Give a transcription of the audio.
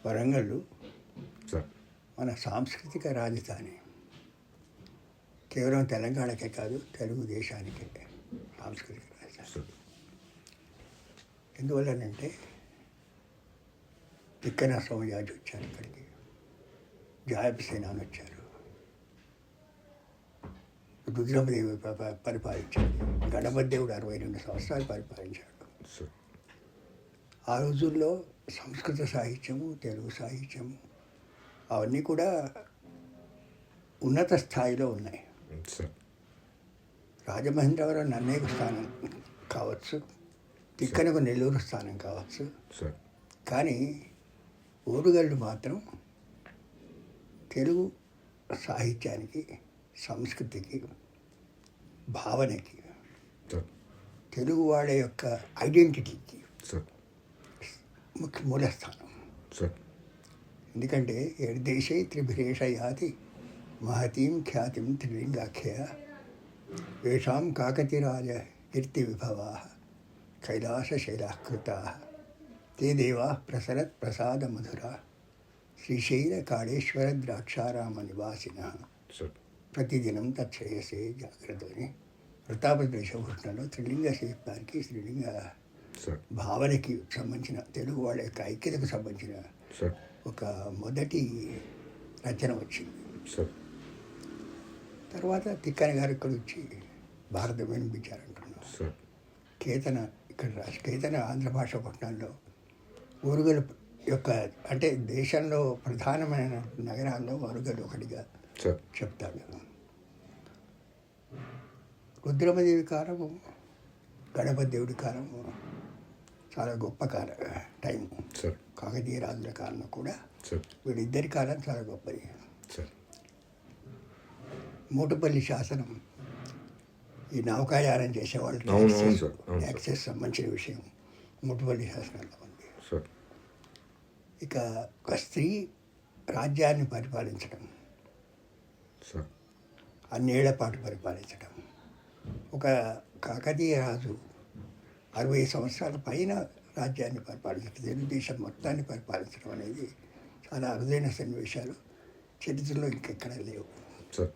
Warangal sir మన సాంస్కృతిక రాజధాని. కేవలం తెలంగాణకే కాదు, తెలుగుదేశానికే సాంస్కృతిక రాజధాని. సార్ ఎందువల్లనంటే తిక్కన సోమయాజి వచ్చారు ఇక్కడికి, జాయబ్ సేనాని వచ్చారు, రుద్రమదేవి పరిపాలించారు, గణపతిదేవుడు 62 సంవత్సరాలు పరిపాలించాడు. సార్ ఆ రోజుల్లో సంస్కృత సాహిత్యము, తెలుగు సాహిత్యము అవన్నీ కూడా ఉన్నత స్థాయిలో ఉన్నాయి. సార్ రాజమహేంద్రవరం నన్నేకు స్థానం కావచ్చు, తిక్కనకు నెల్లూరు స్థానం కావచ్చు, సార్ కానీ ఓరుగల్లు మాత్రం తెలుగు సాహిత్యానికి, సంస్కృతికి, భావనకి, సార్ తెలుగు వాళ్ళ యొక్క ఐడెంటిటీకి సార్ మూలస్థానం. సార్ ఎందుకంటే దేశే త్రిభిరేష యాతి మహతీం ఖ్యాతిం త్రిలింగాఖ్య ఏషాం కాకతిరాజ కీర్తి విభవా కైలాసశైలాకృతా తే దేవా ప్రసరత్ ప్రసాద మధురా శ్రీశైల కాళేశ్వర ద్రాక్షారామ నివాసిన సార్ ప్రతిదినం తత్శ్రేయసే జాగ్రత్తని ప్రతాప దేశభూషణలో త్రిలింగ శిల్పానికి, త్రిలింగ సార్ భావనకి సంబంధించిన, తెలుగు వాళ్ళ యొక్క ఐక్యతకు సంబంధించిన సార్ ఒక మొదటి రచన వచ్చింది. సార్ తర్వాత తిక్కన గారు ఇక్కడ వచ్చి భారతం వినిపించారంటున్నాం. సార్ కేతన ఇక్కడ రాసి, కేతన ఆంధ్ర భాష పట్టణాల్లో ఓరుగల్ యొక్క అంటే దేశంలో ప్రధానమైన నగరాల్లో ఓరుగల్ ఒకటిగా సార్ చెప్తాడు. రుద్రమదేవి కాలము, గణపతి దేవుడి కాలము చాలా గొప్ప టైము. సార్ కాకతీయ రాజుల కాలంలో కూడా సార్ వీళ్ళిద్దరి కాలం చాలా గొప్పది. సార్ మూటుపల్లి శాసనం ఈ నౌకాయానం చేసేవాళ్ళు అవును సార్, అవును సార్. యాక్సెస్ సంబంధించిన విషయం మూటుపల్లి శాసనంలో ఉంది. సార్ ఇక ఒక స్త్రీ రాజ్యాన్ని పరిపాలించడం, సార్ అన్నేళ్ల పాటు పరిపాలించడం, ఒక కాకతీయ రాజు 60 సంవత్సరాల పైన రాజ్యాన్ని పరిపాలించడం, తెలుగుదేశం మొత్తాన్ని పరిపాలించడం అనేది చాలా అరుదైన సన్నివేశాలు చరిత్రలో ఇంకెక్కడ లేవు. సార్